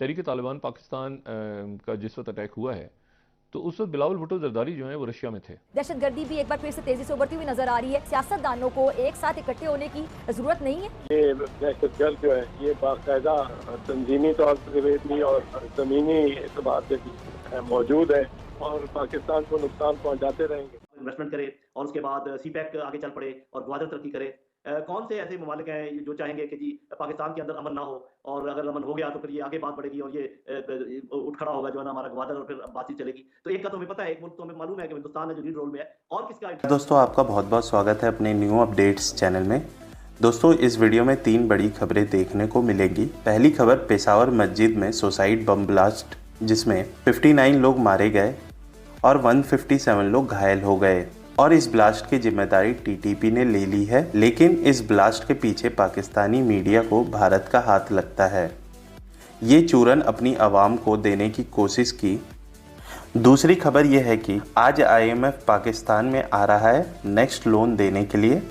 तहरीक तालिबान पाकिस्तान का जिस वक्त अटैक हुआ है तो उस वक्त बिलावल भुट्टो जरदारी जो है वो रशिया में थे। दहशतगर्दी भी एक बार फिर से तेजी से उभरती हुई नजर आ रही है। सियासतदानों को एक साथ इकट्ठे होने की जरूरत नहीं है। ये दहशतगर्द जो है ये बाकायदा तंजीमी तौर पर भी और जमीनी एतबार से भी मौजूद है और पाकिस्तान को नुकसान पहुंचाते रहेंगे। इन्वेस्टमेंट करे और उसके बाद सीपैक आगे चल पड़े और ग्वादर तरक्की करे। कौन से ऐसे ममालिक हैं जो चाहेंगे कि जी पाकिस्तान के अंदर अमन ना हो, और अगर अमन हो गया तो फिर ये आगे बात बढ़ेगी और ये उठ खड़ा होगा जो है ना हमारा ग्वादर, और फिर बातचीत चलेगी। तो एक का तो हमें पता है, एक मुल्क तो हमें मालूम है कि हिंदुस्तान है जो लीड रोल में है, और किसका। दोस्तों, आपका बहुत बहुत स्वागत है अपने न्यू अपडेट्स चैनल में। दोस्तों, इस वीडियो में 3 बड़ी खबरें देखने को मिलेंगी। पहली खबर, पेशावर मस्जिद में सुसाइड बम ब्लास्ट, जिसमें 59 लोग मारे गए और 157 लोग घायल हो गए, और इस ब्लास्ट की जिम्मेदारी टीटीपी ने ले ली है। लेकिन इस ब्लास्ट के पीछे पाकिस्तानी मीडिया को भारत का हाथ लगता है। ये चूरन अपनी आवाम को देने की कोशिश की। दूसरी खबर यह है कि आज आईएमएफ पाकिस्तान में आ रहा है नेक्स्ट लोन देने के लिए।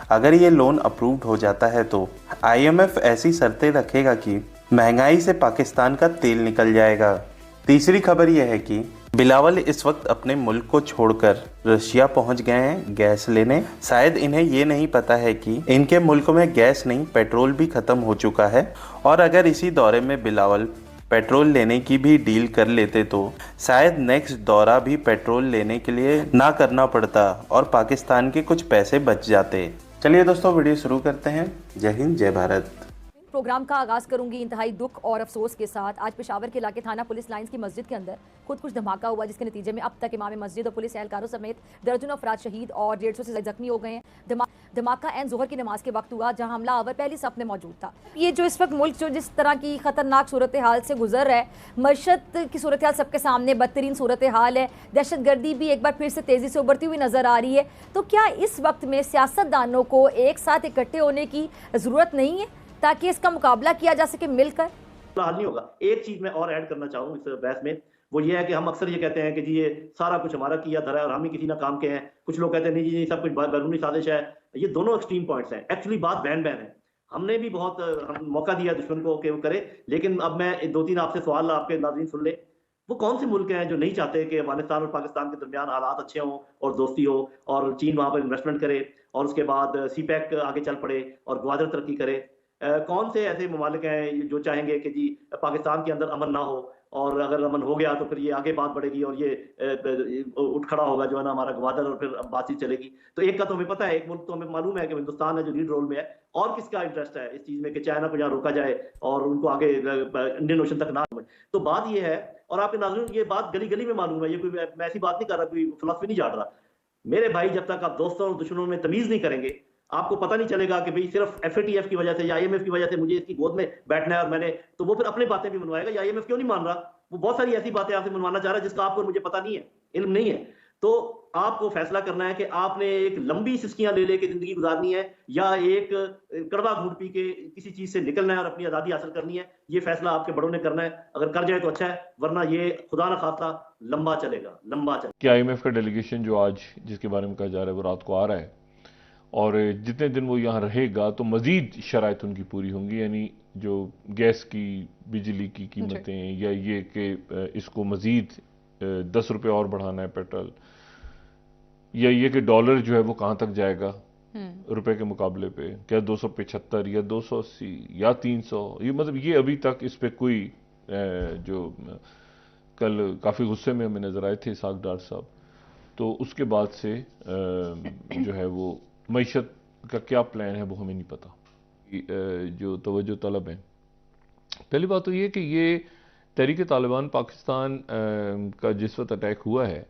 अगर ये लोन अप्रूव्ड हो जाता है तो आईएमएफ ऐसी शर्तें रखेगा कि महंगाई से पाकिस्तान का तेल निकल जाएगा। तीसरी खबर यह है कि बिलावल इस वक्त अपने मुल्क को छोड़कर रशिया पहुंच गए हैं गैस लेने। शायद इन्हें ये नहीं पता है कि इनके मुल्क में गैस नहीं, पेट्रोल भी खत्म हो चुका है, और अगर इसी दौरे में बिलावल पेट्रोल लेने की भी डील कर लेते तो शायद नेक्स्ट दौरा भी पेट्रोल लेने के लिए ना करना पड़ता और पाकिस्तान के कुछ पैसे बच जाते। चलिए दोस्तों, वीडियो शुरू करते हैं। जय हिंद, जय भारत। प्रोग्राम का आगाज करूंगी इंतहाई दुख और अफसोस के साथ। आज पेशावर के इलाके थाना पुलिस लाइंस की मस्जिद के अंदर खुद कुछ धमाका हुआ, जिसके नतीजे में अब तक इमाम मस्जिद और पुलिस एहलकारों समेत दर्जनों अफराद शहीद और 150 से ज्यादा जख्मी हो गए हैं। धमाका एन जोहर की नमाज के वक्त हुआ, जहां हमला आवर पहली सफ में मौजूद था। ये जो इस वक्त मुल्क जो जिस तरह की खतरनाक सूरत हाल से गुजर रहा है, मशत की सूरत हाल सबके सामने बदतरीन सूरत हाल है। दहशतगर्दी भी एक बार फिर से तेजी से उभरती हुई नजर आ रही है। तो क्या इस वक्त में सियासतदानों को एक साथ इकट्ठे होने की जरूरत नहीं है ताकि इसका मुकाबला किया जा सके मिलकर? हल नहीं होगा। एक चीज मैं और ऐड करना चाहूँ इस बहस में, वो ये है कि हम अक्सर ये कहते हैं कि जी ये सारा कुछ हमारा किया धरा है और हम ही किसी ना काम के हैं। कुछ लोग कहते हैं नहीं जी सब कुछ बैरूनी साजिश है। ये दोनों एक्सट्रीम पॉइंट्स हैं। एक्चुअली बात बैन बैन है। हमने भी बहुत मौका दिया दुश्मन को कि वो करे, लेकिन अब मैं 2-3 आपसे सवाल आपके नाज़रीन सुन ले। वो कौन से मुल्क हैं जो नहीं चाहते कि अफगानिस्तान और पाकिस्तान के दरमियान हालात अच्छे हों और दोस्ती हो, और चीन वहां पर इन्वेस्टमेंट करे और उसके बाद सीपैक आगे चल पड़े और ग्वादर तरक्की करे? कौन से ऐसे ममालिक हैं जो चाहेंगे कि जी पाकिस्तान के अंदर अमन ना हो, और अगर अमन हो गया तो फिर ये आगे बात बढ़ेगी और ये उठ खड़ा होगा जो है ना हमारा ग्वादर, और फिर बातचीत चलेगी। तो एक का तो हमें पता है, एक मुल्क तो हमें मालूम है कि हिंदुस्तान है जो लीड रोल में है, और किसका इंटरेस्ट है इस चीज में कि चाइना को यहाँ रोका जाए और उनको आगे इंडियन ओशन तक ना। तो बात ये है, और आपके नाज़रीन ये बात गली गली में मालूम है, ये कोई मैं ऐसी बात नहीं कर रहा, कोई फिलॉसफी नहीं झाड़ रहा। मेरे भाई, जब तक आप दोस्तों और दुश्मनों में तमीज नहीं करेंगे, आपको पता नहीं चलेगा कि भाई सिर्फ एफएटीएफ की वजह से या आईएमएफ की वजह से मुझे इसकी गोद में बैठना है और मैंने, तो वो फिर अपनी बातें भी मनवाएगा। या आईएमएफ क्यों नहीं मान रहा? वो बहुत सारी ऐसी बातें आपसे मनवाना चाह रहा है जिसका आपको मुझे पता नहीं है, इल्म नहीं है। तो आपको फैसला करना है कि आपने एक लंबी सिस्कियां ले लेके जिंदगी गुजारनी है, या एक कड़वा घूंट पी के किसी चीज से निकलना है और अपनी आजादी हासिल करनी है। ये फैसला आपके बड़ों ने करना है। अगर कर जाए तो अच्छा है, वरना ये खुदा न खास्ता लंबा चलेगा, लंबा चलेगा। कि आईएमएफ का डेलीगेशन जो आज जिसके बारे में कहा जा रहा है वो रात को आ रहा है, और जितने दिन वो यहाँ रहेगा तो मज़ीद शराइत उनकी पूरी होंगी, यानी जो गैस की, बिजली की कीमतें, या ये कि इसको मज़ीद 10 रुपये और बढ़ाना है पेट्रोल, या ये कि डॉलर जो है वो कहाँ तक जाएगा रुपए के मुकाबले पे, क्या 275 या 280 या 300, ये मतलब ये अभी तक इस पे कोई जो कल काफ़ी गुस्से में हमें नज़र आए थे इसाक डार साहब, तो उसके बाद से जो है वो मईशत का क्या प्लान है वो हमें नहीं पता। जो तवज्जो तलब है, पहली बात तो ये कि ये तहरीक तालिबान पाकिस्तान का जिस वक्त अटैक हुआ है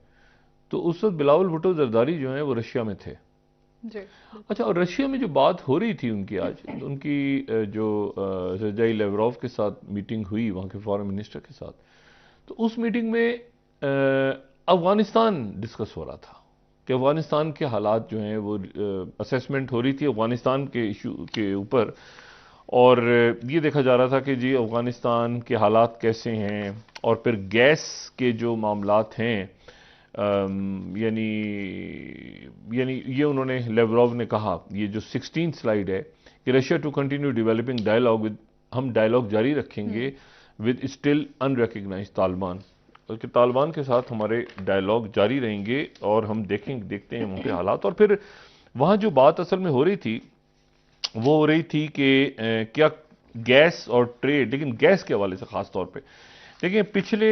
तो उस वक्त बिलावल भुट्टो जरदारी जो हैं वो रशिया में थे जी। अच्छा, और रशिया में जो बात हो रही थी उनकी आज उनकी जो सर्जेई लेवरोव के साथ मीटिंग हुई वहाँ के फॉरेन मिनिस्टर के साथ, तो उस मीटिंग में अफगानिस्तान डिस्कस हो रहा था कि अफगानिस्तान के हालात जो हैं वो असेसमेंट हो रही थी अफगानिस्तान के इशू के ऊपर, और ये देखा जा रहा था कि जी अफगानिस्तान के हालात कैसे हैं, और फिर गैस के जो मामलात हैं, यानी ये उन्होंने लेवरोव ने कहा, ये जो 16 स्लाइड है कि Russia to continue developing dialogue with, हम डायलॉग जारी रखेंगे विद स्टिल अनरिकग्नाइज्ड तालिबान। बल्कि तालिबान के साथ हमारे डायलॉग जारी रहेंगे और हम देखते हैं उनके हालात। और फिर वहाँ जो बात असल में हो रही थी वो हो रही थी कि क्या गैस और ट्रेड, लेकिन गैस के हवाले से ख़ास तौर पे देखिए पिछले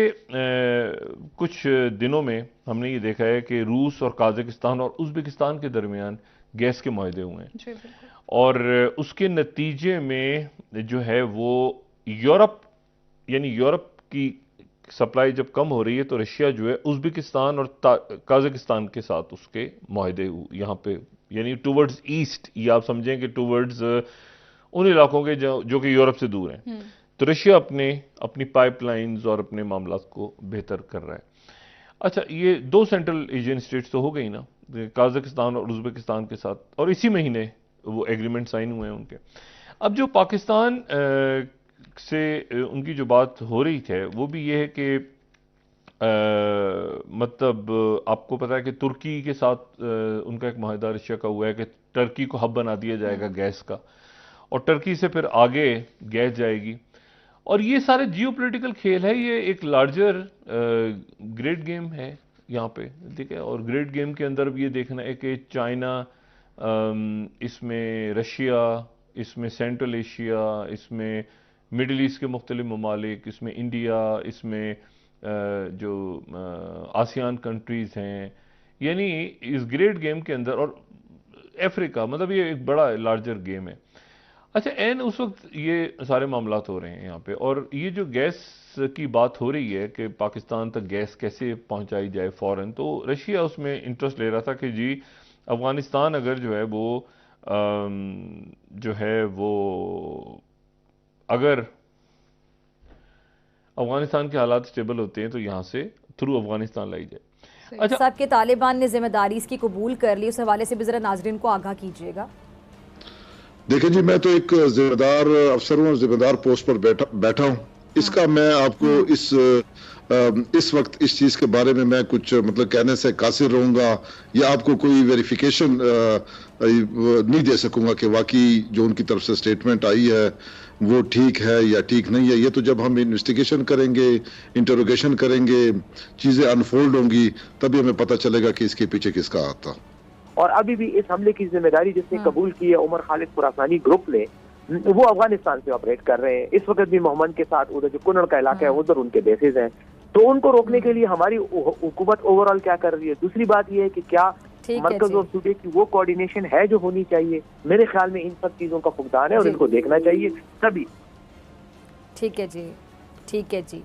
कुछ दिनों में हमने ये देखा है कि रूस और काज़ाकिस्तान और उज़्बेकिस्तान के दरमियान गैस के मुआहदे हुए हैं और उसके नतीजे में जो है वो यूरोप की सप्लाई जब कम हो रही है तो रशिया जो है उज़्बेकिस्तान और काज़ाकिस्तान के साथ उसके मुआहदे यहाँ पे यानी टूवर्ड्स ईस्ट, ये आप समझें कि टूवर्ड्स उन इलाकों के जो कि यूरोप से दूर हैं। तो रशिया अपनी पाइपलाइंस और अपने मामलात को बेहतर कर रहा है। अच्छा, ये दो सेंट्रल एशियन स्टेट्स तो हो गई ना, काज़ाकिस्तान और उज़्बेकिस्तान के साथ, और इसी महीने वो एग्रीमेंट साइन हुए हैं उनके। अब जो पाकिस्तान से उनकी जो बात हो रही है वो भी ये है कि मतलब आपको पता है कि तुर्की के साथ उनका एक मुआहदा रशिया का हुआ है कि टर्की को हब बना दिया जाएगा गैस का, और टर्की से फिर आगे गैस जाएगी। और ये सारे जियोपॉलिटिकल खेल है, ये एक लार्जर ग्रेड गेम है यहाँ पे, ठीक है। और ग्रेड गेम के अंदर भी ये देखना है कि चाइना, इसमें रशिया, इसमें सेंट्रल एशिया, इसमें मिडिल ईस्ट के मुख्तलिफ ममालिक, इसमें इंडिया, इसमें जो आसियान कंट्रीज़ हैं, यानी इस ग्रेड गेम के अंदर, और अफ्रीका, मतलब ये एक बड़ा लार्जर गेम है। अच्छा, एन उस वक्त ये सारे मामलात हो रहे हैं यहाँ पे, और ये जो गैस की बात हो रही है कि पाकिस्तान तक गैस कैसे पहुँचाई जाए फ़ौरन, तो रशिया उसमें इंटरेस्ट ले रहा था कि जी अफ़गानिस्तान अगर जो है वो अगर अफगानिस्तान के हालात स्टेबल होते हैं तो यहाँ से थ्रू अफगानिस्तान लाई जाए। अच्छा साहब, के तालिबान ने जिम्मेदारी इसकी कबूल कर ली, उस हवाले से भी जरा नाजरीन को आगाह कीजिएगा। देखिए जी, मैं तो एक जिम्मेदार अफसर हूँ, जिम्मेदार पोस्ट पर बैठा हूँ। इसका मैं आपको इस वक्त इस चीज के बारे में मैं कुछ मतलब कहने से कासिर रहूंगा या आपको कोई वेरिफिकेशन नहीं दे सकूंगा कि वाकई जो उनकी तरफ से स्टेटमेंट आई है वो ठीक है या ठीक नहीं है। ये तो जब हम इन्वेस्टिगेशन करेंगे, इंटरोगेशन करेंगे, चीजें अनफोल्ड होंगी, तभी हमें पता चलेगा कि इसके पीछे किसका हाथ था। और अभी भी इस हमले की जिम्मेदारी जिसने कबूल की है उमर खालिद खुरासानी ग्रुप ने, वो अफगानिस्तान से ऑपरेट कर रहे हैं। इस वक्त भी मोहम्मद के साथ उधर जो कुनड़ का इलाका है उधर उनके बेसेस हैं, तो उनको रोकने के लिए हमारी हुकूमत ओवरऑल क्या कर रही है। दूसरी बात यह है कि क्या मरकज और सूबे की वो कोऑर्डिनेशन है जो होनी चाहिए। मेरे ख्याल में इन सब चीजों का फुकदान है और इनको देखना चाहिए सभी। ठीक है जी, ठीक है जी।